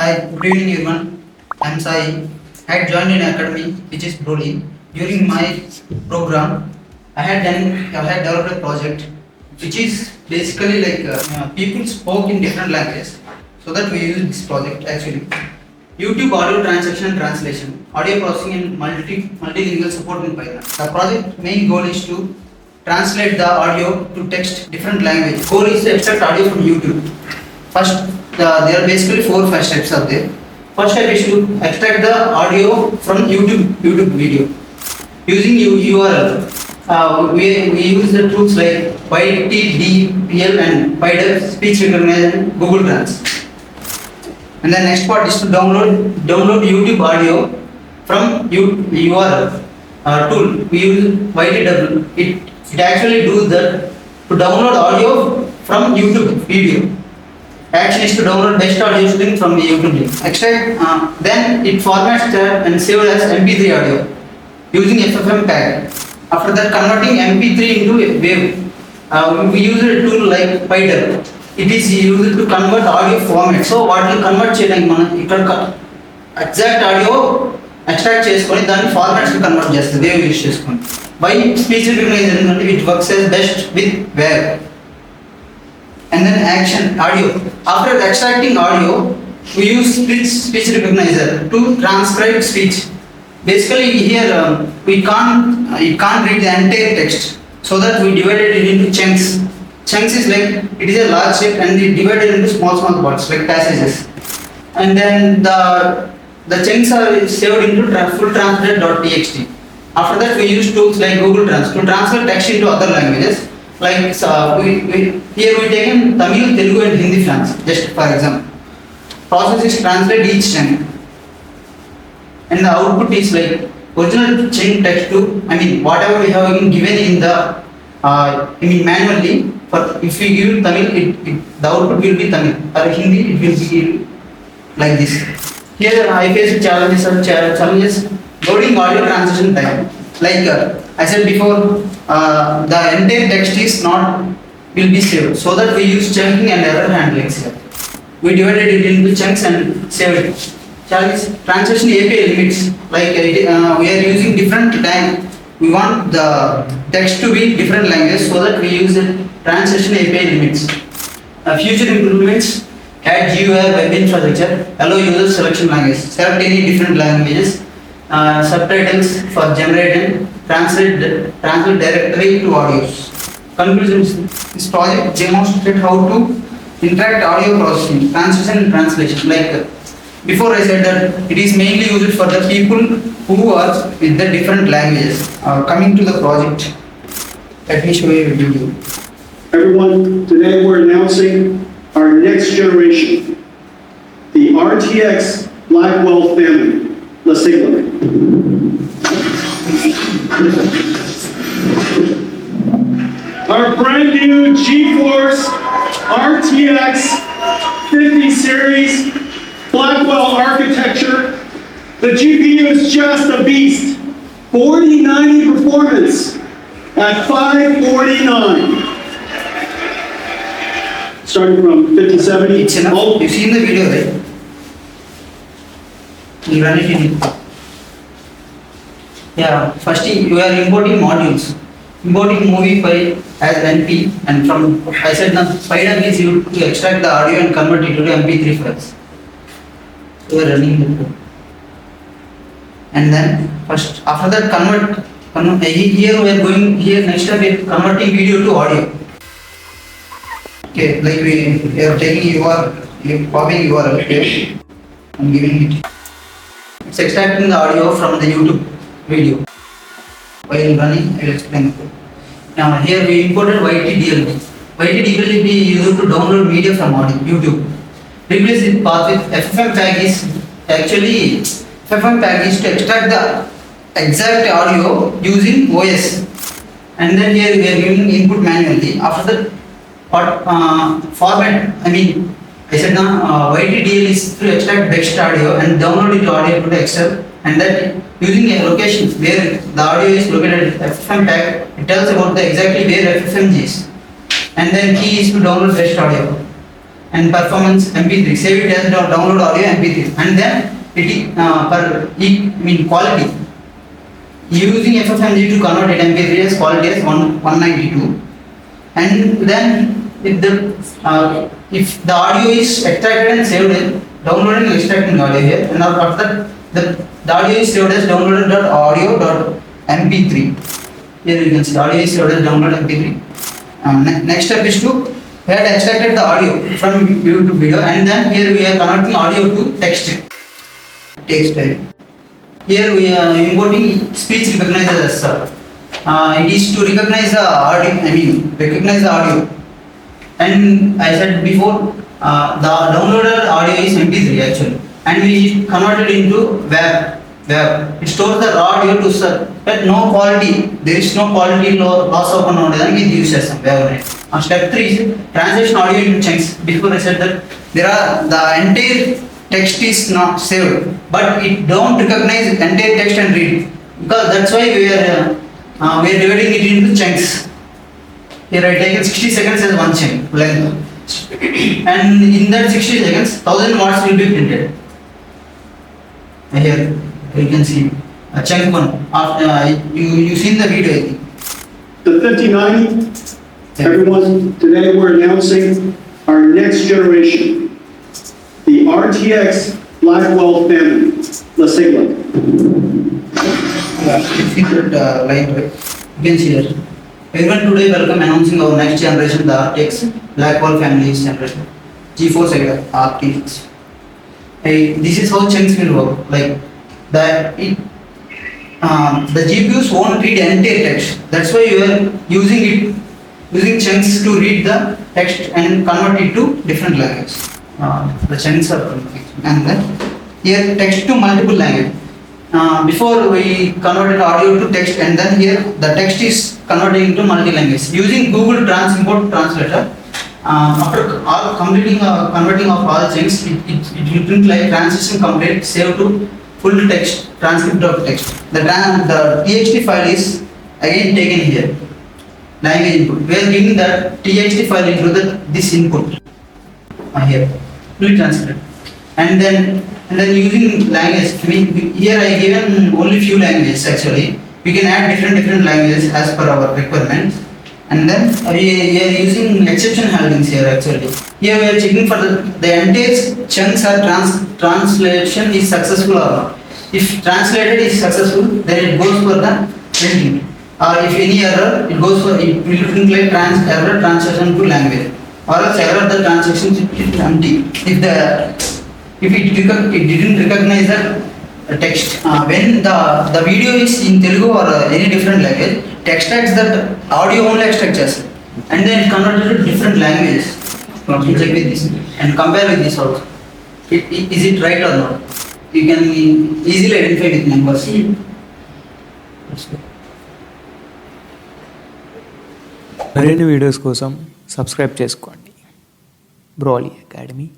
Hi, good evening everyone. I'm Sai. I had joined an academy which is Brolly. During my program, I had developed a project which is basically like people spoke in different languages. So that we use this project actually. YouTube audio transcription and translation, audio processing and multilingual support in Python. The project main goal is to translate the audio to text different language. Goal is to extract audio from YouTube. First, there are basically 4-5 steps are there. First step is to extract the audio from YouTube video using URL. We use the tools like YTDPL and PyDev, speech recognition, Google Trans. And the next part is to download YouTube audio from URL tool. We use YTW. It actually does that to download audio from YouTube video. Action is to download best audio string from the YouTube link. Extract, then it formats that and saved as MP3 audio using FFmpeg. After that, converting MP3 into a wave. We use a tool like PyDev. It is used to convert audio format. So what will convert చేయడానికి మనం ఇక్కడ exact audio extract చేసుకొని దాన్ని formats కి convert చేస్తుంది wave use చేసుకొని. By speech recognition it works as best with wave. And then action audio. After extracting audio, we use speech recognizer to transcribe speech. Basically here it can't read the entire text, so that we divided it into chunks. Chunks is like it is a large set and it divided into small parts like passages. And then the chunks are saved into full translate.txt. After that we use tools like Google Trans to translate text into other languages. Like here we taken Tamil, Telugu and Hindi France, just for example. Process is translate each chunk. And the output is like original chunk text to, whatever we have given in the, manually. For if we give Tamil, the output will be Tamil. Or Hindi, it will be like this. Here I face challenges loading audio translation time. Like I said before, the entire text is will be saved, so that we use chunking and error handling here. We divided it into chunks and saved it. Challenge translation API limits. Like we are using different time. We want the text to be different languages, so that we use the translation API limits. Future improvements: add GUI web infrastructure, allow user selection language, select any different languages, subtitles for generating, translate directly to audios. Conclusion: this project demonstrates how to interact audio processing, translation and translation. Like before I said that it is mainly used for the people who are with the different languages. Coming to the project, let me show you a video. Everyone, today we're announcing our next generation, the RTX Blackwell family. Let's take a look. Our brand new GeForce RTX 50 series Blackwell architecture. The GPU is just a beast. 4090 performance at 549. Starting from 5070. It's enough. You've seen the video, right? You run it in. Yeah, first you are importing modules. Importing movie file as NP, and from I said now PyDev is used to extract the audio and convert it to MP3 files. You are running the code. And then first after that here we are going here next step is converting video to audio. Okay, like we are taking copying URL here and giving it. It's extracting the audio from the YouTube video. While running, I will explain the code. Now here we imported YTDLB. YTDLB is used to download media from YouTube. Replace the path with FFmpeg is actually FFmpeg is to extract the exact audio using OS. And then here we are giving input manually. After that format, I said now YTDL is to extract text audio and download it to audio to the Excel, and that using a location where the audio is located at FFmpeg, it tells about the exactly where FFmpeg is, and then key is to download text audio. and performance MP3. Save it as download audio MP3, and then quality. Using FFmpeg to convert it MP3 as quality as 192, and then if the audio is extracted and saved, downloading and extracting the audio here, and after that the audio is saved as downloaded.audio.mp3. Here you can see audio is saved as download MP3. Next step is to we had extracted the audio from YouTube video, and then here we are converting audio to text. Here we are importing speech recognizer as well. It is to recognize the audio. Recognize the audio. And I said before, the downloaded audio is MP3 actually, and we converted into web. It stores the raw audio to serve, but no quality. There is no quality loss of an audio. Then it uses web. Step 3 is translation audio into chunks. Before I said that there are the entire text is not saved, but it don't recognize entire text and read it, because that's why we are dividing it into chunks. Here I taken 60 seconds as one chunk length, and in that 60 seconds 1000 words will be printed. Here you can see a chunk one. You seen the video, I think. The 5090, everyone, today we're announcing our next generation, the RTX Blackwell family. Let's take a look. Line, right? You can see that. Everyone, today welcome announcing our next generation, the RTX Blackwell family generation, GeForce RTX. This is how chunks will work. Like the GPUs won't read entire text. That's why you are using chunks to read the text and convert it to different languages. The chunks are and then here text to multiple language. Before we converted audio to text, and then here the text is converted into multi-language using Google Transport Translator. After converting of all chunks, it will print like transition complete, save to full text, transcript of text. The txt file is again taken here. Language input. We are giving the txt file into this input here. Fully transcript. And then using language. Here I given only few languages actually. We can add different languages as per our requirements. And then we are using exception handlings here actually. Here we are checking for the entire chunks or translation is successful or not. If translated is successful, then it goes for the printing. Or if any error, it will print like error translation to language. Or else error the translation is empty. If it didn't recognize the text, when the video is in Telugu or any different language, it extracts that audio only extracts, and then it converted to different languages. Check with this and compare with this also. Is it right or not? You can easily identify with numbers. మరిన్ని videos కోసం subscribe చేసుకోండి. Brolly Academy.